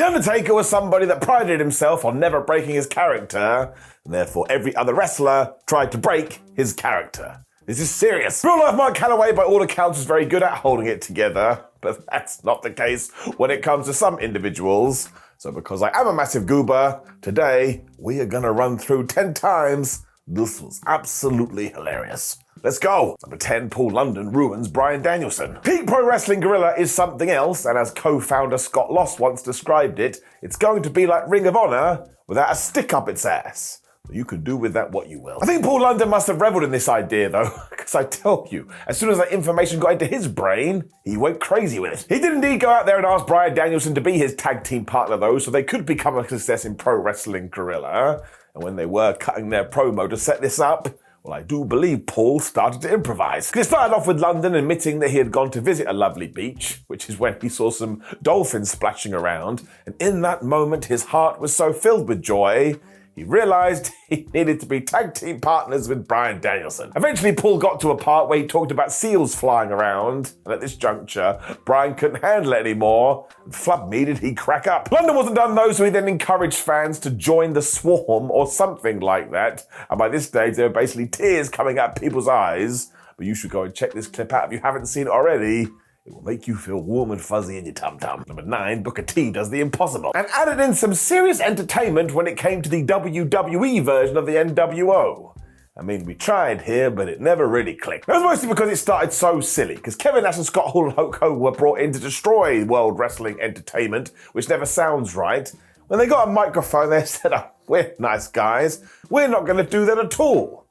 Undertaker was somebody that prided himself on never breaking his character, and therefore every other wrestler tried to break his character. This is serious. Real life Mark Calloway, by all accounts, was very good at holding it together, but that's not the case when it comes to some individuals. So because I am a massive goober, today we are gonna run through 10 times this was absolutely hilarious. Let's go. Number 10, Paul London ruins Bryan Danielson. Peak Pro Wrestling Gorilla is something else, and as co-founder Scott Lost once described it, it's going to be like Ring of Honor without a stick up its ass. You can do with that what you will. I think Paul London must have reveled in this idea though, because I tell you, as soon as that information got into his brain, he went crazy with it. He did indeed go out there and ask Bryan Danielson to be his tag team partner though, so they could become a success in Pro Wrestling Gorilla. And when they were cutting their promo to set this up, well, I do believe Paul started to improvise. It started off with London admitting that he had gone to visit a lovely beach, which is when he saw some dolphins splashing around, and in that moment his heart was so filled with joy, he realized he needed to be tag team partners with Bryan Danielson. Eventually, Paul got to a part where he talked about seals flying around, and at this juncture, Bryan couldn't handle it anymore, and flub me did he crack up. London wasn't done though, so he then encouraged fans to join the swarm or something like that, and by this stage there were basically tears coming out people's eyes, but you should go and check this clip out if you haven't seen it already. It will make you feel warm and fuzzy in your tum-tum. Number 9, Booker T does the impossible. And added in some serious entertainment when it came to the WWE version of the NWO. I mean, we tried here, but it never really clicked. That was mostly because it started so silly, because Kevin Nash and Scott Hall and Hulk Hogan were brought in to destroy World Wrestling Entertainment, which never sounds right. When they got a microphone, they said, oh, we're nice guys. We're not going to do that at all.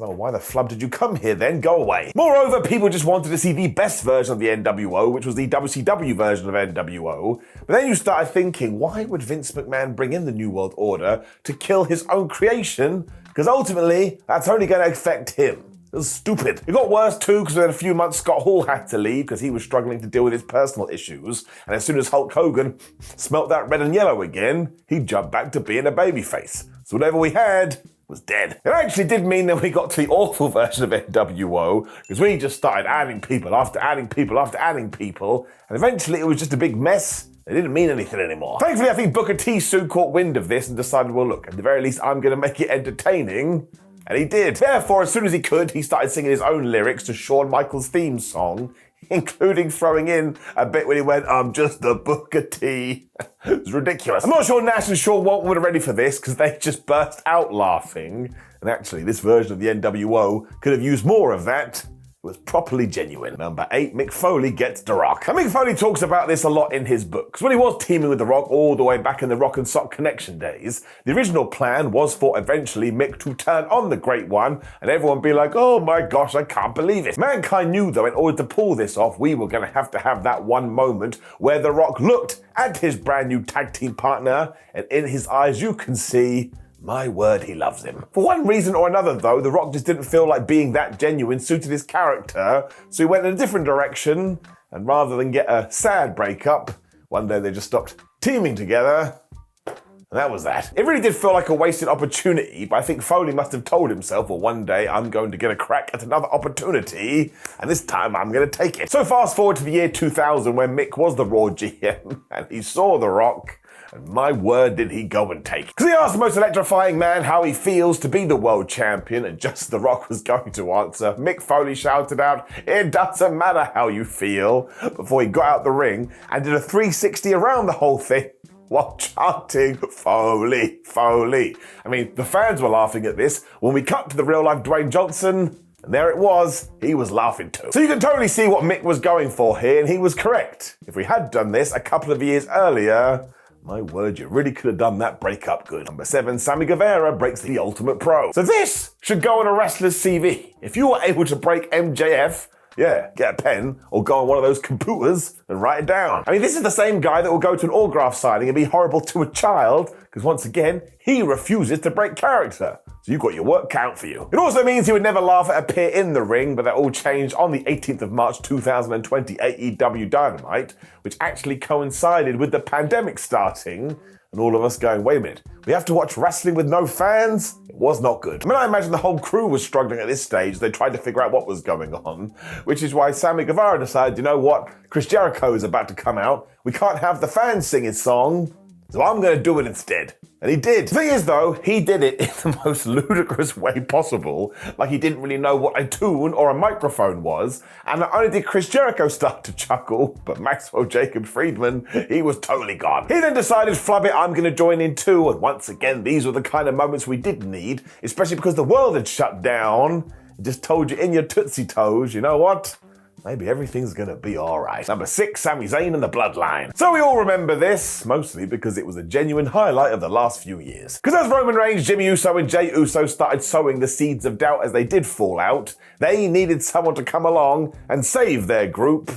Oh, why the flub did you come here then? Go away. Moreover, people just wanted to see the best version of the NWO, which was the WCW version of NWO. But then you started thinking, why would Vince McMahon bring in the New World Order to kill his own creation? Because ultimately, that's only going to affect him. It was stupid. It got worse too, because within a few months, Scott Hall had to leave because he was struggling to deal with his personal issues. And as soon as Hulk Hogan smelt that red and yellow again, he jumped back to being a babyface. So whatever we had was dead. It actually did mean that we got to the awful version of NWO, because we just started adding people after adding people after adding people, and eventually it was just a big mess. It didn't mean anything anymore. Thankfully, I think Booker T soon caught wind of this and decided, well look, at the very least I'm going to make it entertaining. And he did. Therefore, as soon as he could, he started singing his own lyrics to Shawn Michaels' theme song, including throwing in a bit when he went, I'm just a Booker T. It was ridiculous. I'm not sure Nash and Shawn Walton were ready for this because they just burst out laughing. And actually, this version of the NWO could have used more of that. It was properly genuine. Number 8, Mick Foley gets The Rock. And Mick Foley talks about this a lot in his books. When he was teaming with The Rock all the way back in the Rock and Sock Connection days, the original plan was for eventually Mick to turn on the Great One and everyone be like, oh my gosh, I can't believe it. Mankind knew though, in order to pull this off, we were going to have that one moment where The Rock looked at his brand new tag team partner and in his eyes you can see, my word, he loves him. For one reason or another, though, The Rock just didn't feel like being that genuine suited his character, so he went in a different direction, and rather than get a sad breakup, one day they just stopped teaming together, and that was that. It really did feel like a wasted opportunity, but I think Foley must have told himself, well, one day I'm going to get a crack at another opportunity, and this time I'm going to take it. So fast forward to the year 2000, when Mick was the Raw GM, and he saw The Rock, and my word did he go and take. Because he asked the most electrifying man how he feels to be the world champion, and just The Rock was going to answer, Mick Foley shouted out, it doesn't matter how you feel, before he got out the ring and did a 360 around the whole thing while chanting, Foley, Foley. I mean, the fans were laughing at this. When we cut to the real life Dwayne Johnson, and there it was, he was laughing too. So you can totally see what Mick was going for here, and he was correct. If we had done this a couple of years earlier, my word, you really could have done that breakup good. Number 7, Sammy Guevara breaks the Ultimate Pro. So this should go on a wrestler's CV. If you were able to break MJF, yeah, get a pen or go on one of those computers and write it down. I mean, this is the same guy that will go to an autograph signing and be horrible to a child because once again, he refuses to break character. So you've got your work cut out for you. It also means he would never laugh at a peer in the ring, but that all changed on the 18th of March 2020 AEW Dynamite, which actually coincided with the pandemic starting, and all of us going, wait a minute, we have to watch wrestling with no fans? It was not good. I mean, I imagine the whole crew was struggling at this stage. They tried to figure out what was going on, which is why Sammy Guevara decided, you know what, Chris Jericho is about to come out. We can't have the fans sing his song. so I'm going to do it instead. And he did. The thing is, though, he did it in the most ludicrous way possible, like he didn't really know what a tune or a microphone was, and not only did Chris Jericho start to chuckle, but Maxwell Jacob Friedman, he was totally gone. He then decided, flub it, I'm going to join in too, and once again, these were the kind of moments we did need, especially because the world had shut down. It just told you in your Tootsie Toes, you know what? Maybe everything's gonna be alright. Number 6, Sami Zayn and the Bloodline. So we all remember this, mostly because it was a genuine highlight of the last few years. Because as Roman Reigns, Jimmy Uso and Jey Uso started sowing the seeds of doubt as they did fall out, they needed someone to come along and save their group.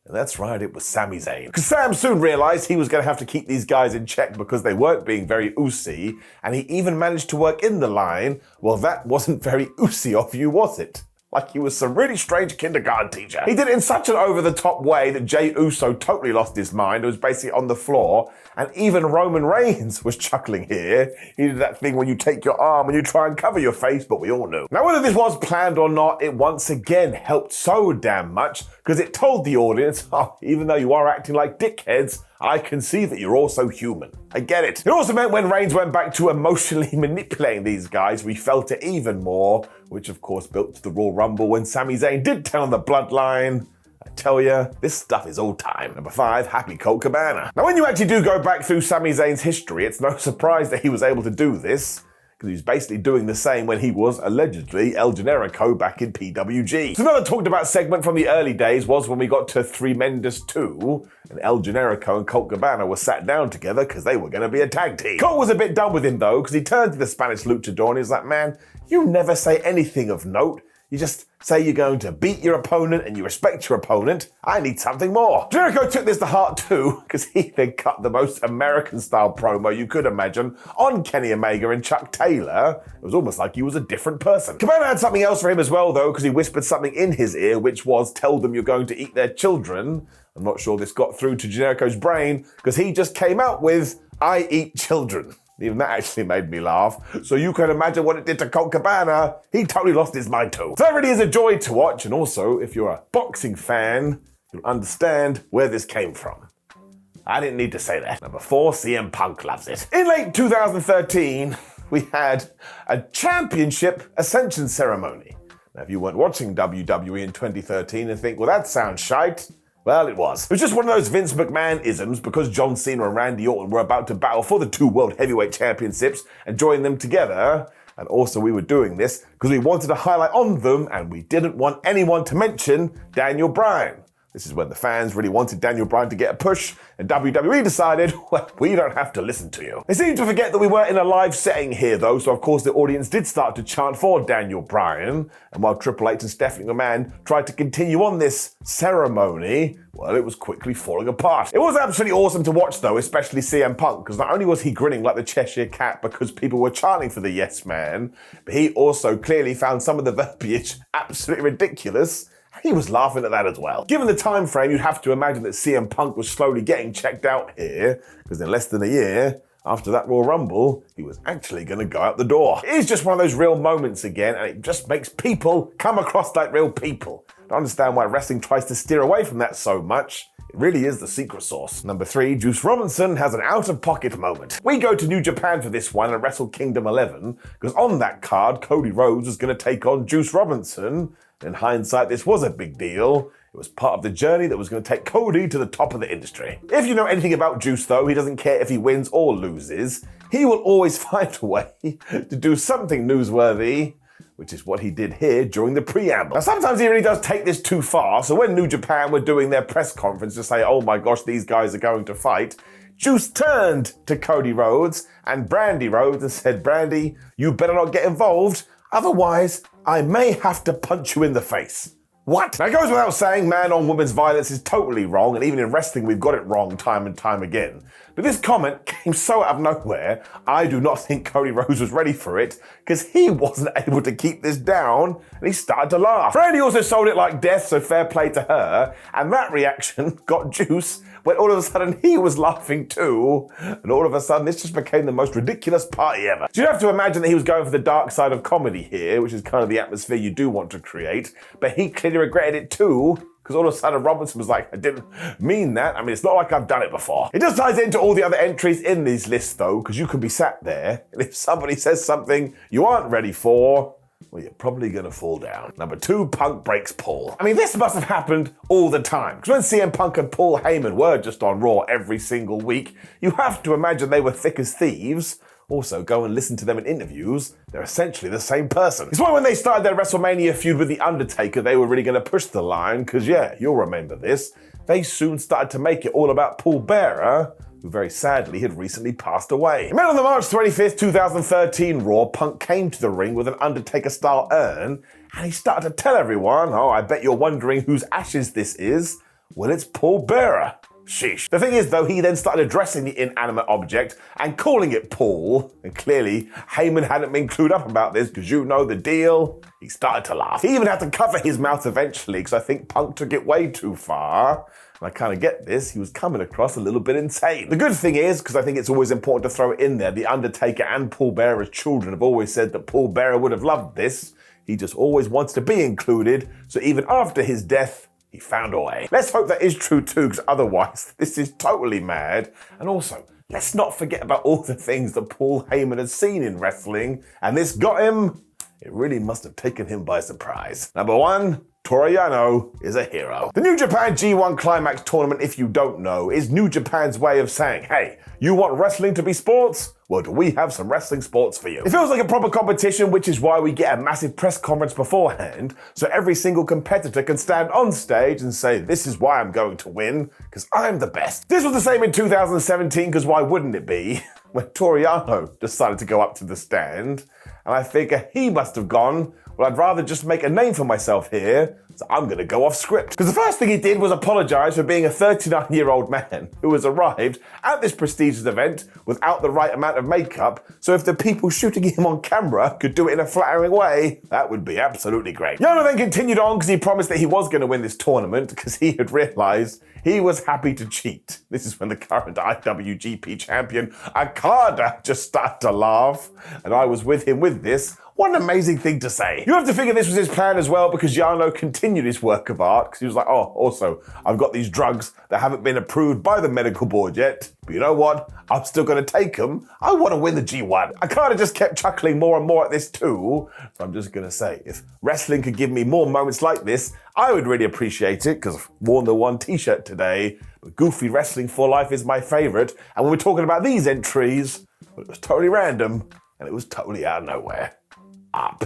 And that's right, it was Sami Zayn. Because Sam soon realized he was going to have to keep these guys in check because they weren't being very Usi, and he even managed to work in the line. Well, that wasn't very Usi of you, was it? Like he was some really strange kindergarten teacher. He did it in such an over-the-top way that Jey Uso totally lost his mind. It was basically on the floor. And even Roman Reigns was chuckling here. He did that thing when you take your arm and you try and cover your face, but we all knew. Now, whether this was planned or not, it once again helped so damn much because it told the audience, oh, even though you are acting like dickheads, I can see that you're also human. I get it. It also meant when Reigns went back to emotionally manipulating these guys, we felt it even more, which of course built to the Royal Rumble when Sami Zayn did turn on the Bloodline. I tell ya, this stuff is all time. Number 5, Happy Colt Cabana. Now when you actually do go back through Sami Zayn's history, it's no surprise that he was able to do this, because he was basically doing the same when he was, allegedly, El Generico back in PWG. So another talked about segment from the early days was when we got to Tremendous 2, and El Generico and Colt Cabana were sat down together because they were going to be a tag team. Colt was a bit done with him though, because he turned to the Spanish luchador and he's like, man, you never say anything of note. You just say you're going to beat your opponent and you respect your opponent. I need something more. Jericho took this to heart too, because he then cut the most American-style promo you could imagine on Kenny Omega and Chuck Taylor. It was almost like he was a different person. Cabana had something else for him as well though, because he whispered something in his ear, which was, tell them you're going to eat their children. I'm not sure this got through to Jericho's brain, because he just came out with, I eat children. Even that actually made me laugh. So you can imagine what it did to Colt Cabana. He totally lost his mind too. So that really is a joy to watch. And also, if you're a boxing fan, you'll understand where this came from. I didn't need to say that. Number 4, CM Punk loves it. In late 2013, we had a championship ascension ceremony. Now, if you weren't watching WWE in 2013 and think, well, that sounds shite, well, it was. It was just one of those Vince McMahon-isms because John Cena and Randy Orton were about to battle for the 2 World Heavyweight Championships and join them together. And also we were doing this because we wanted to highlight on them and we didn't want anyone to mention Daniel Bryan. This is when the fans really wanted Daniel Bryan to get a push, and WWE decided, well, we don't have to listen to you. They seemed to forget that we were in a live setting here, though, so of course the audience did start to chant for Daniel Bryan, and while Triple H and Stephanie McMahon tried to continue on this ceremony, well, it was quickly falling apart. It was absolutely awesome to watch, though, especially CM Punk, because not only was he grinning like the Cheshire Cat because people were chanting for the Yes Man, but he also clearly found some of the verbiage absolutely ridiculous. He was laughing at that as well. Given the time frame, you'd have to imagine that CM Punk was slowly getting checked out here, because in less than a year, after that Royal Rumble, he was actually going to go out the door. It is just one of those real moments again, and it just makes people come across like real people. I don't understand why wrestling tries to steer away from that so much. It really is the secret sauce. Number 3, Juice Robinson has an out-of-pocket moment. We go to New Japan for this one at Wrestle Kingdom 11, because on that card, Cody Rhodes was going to take on Juice Robinson. In hindsight, this was a big deal. It was part of the journey that was going to take Cody to the top of the industry. If you know anything about Juice, though, he doesn't care if he wins or loses. He will always find a way to do something newsworthy, which is what he did here during the preamble. Now, sometimes he really does take this too far, so when New Japan were doing their press conference to say, oh my gosh, these guys are going to fight, Juice turned to Cody Rhodes and Brandy Rhodes and said, Brandy, you better not get involved, otherwise I may have to punch you in the face. What? Now, it goes without saying, man on women's violence is totally wrong, and even in wrestling, we've got it wrong time and time again. But this comment came so out of nowhere, I do not think Cody Rhodes was ready for it, because he wasn't able to keep this down, and he started to laugh. Brandy also sold it like death, so fair play to her, and that reaction got Juice, when all of a sudden he was laughing too, and all of a sudden this just became the most ridiculous party ever. So you have to imagine that he was going for the dark side of comedy here, which is kind of the atmosphere you do want to create, but he clearly regretted it too, because all of a sudden Robinson was like, I didn't mean that. I mean, it's not like I've done it before. It just ties into all the other entries in these lists though, because you can be sat there, and if somebody says something you aren't ready for, well, you're probably going to fall down. Number 2, Punk breaks Paul. I mean, this must have happened all the time. Because when CM Punk and Paul Heyman were just on Raw every single week, you have to imagine they were thick as thieves. Also, go and listen to them in interviews. They're essentially the same person. It's why when they started their WrestleMania feud with The Undertaker, they were really going to push the line. Because, yeah, you'll remember this. They soon started to make it all about Paul Bearer, who very sadly had recently passed away. And then on the March 25th, 2013 Raw, Punk came to the ring with an Undertaker-style urn, and he started to tell everyone, oh, I bet you're wondering whose ashes this is. Well, it's Paul Bearer. Sheesh. The thing is, though, he then started addressing the inanimate object and calling it Paul, and clearly Heyman hadn't been clued up about this, because you know the deal. He started to laugh. He even had to cover his mouth eventually, because I think Punk took it way too far. And I kind of get this, he was coming across a little bit insane. The good thing is, because I think it's always important to throw it in there, The Undertaker and Paul Bearer's children have always said that Paul Bearer would have loved this. He just always wants to be included, so even after his death, he found a way. Let's hope that is true too, because otherwise, this is totally mad. And also, let's not forget about all the things that Paul Heyman has seen in wrestling, and this got him. It really must have taken him by surprise. Number 1, Torano Is A Hero. The New Japan G1 Climax Tournament, if you don't know, is New Japan's way of saying, hey, you want wrestling to be sports? Well, do we have some wrestling sports for you? It feels like a proper competition, which is why we get a massive press conference beforehand, so every single competitor can stand on stage and say, this is why I'm going to win, because I'm the best. This was the same in 2017, because why wouldn't it be? When Torano decided to go up to the stand, and I figure he must have gone, well, I'd rather just make a name for myself here, so I'm going to go off script. Because the first thing he did was apologize for being a 39-year-old man who has arrived at this prestigious event without the right amount of makeup, so if the people shooting him on camera could do it in a flattering way, that would be absolutely great. Yano then continued on because he promised that he was going to win this tournament because he had realized he was happy to cheat. This is when the current IWGP champion, Okada, just started to laugh, and I was with him with this. What an amazing thing to say. You have to figure this was his plan as well, because Yano continued his work of art, because he was like, oh, also, I've got these drugs that haven't been approved by the medical board yet, but you know what? I'm still going to take them. I want to win the G1. I kind of just kept chuckling more and more at this too, so I'm just going to say, if wrestling could give me more moments like this, I would really appreciate it, because I've worn the one t-shirt today, but Goofy Wrestling for Life is my favorite, and when we're talking about these entries, well, it was totally random, and it was totally out of nowhere. Up.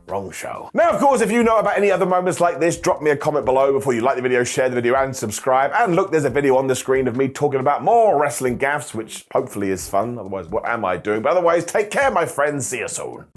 Wrong show. Now, of course, if you know about any other moments like this, drop me a comment below before you like the video, share the video, and subscribe. And look, there's a video on the screen of me talking about more wrestling gaffes, which hopefully is fun. Otherwise, what am I doing? But otherwise, take care, my friends. See you soon.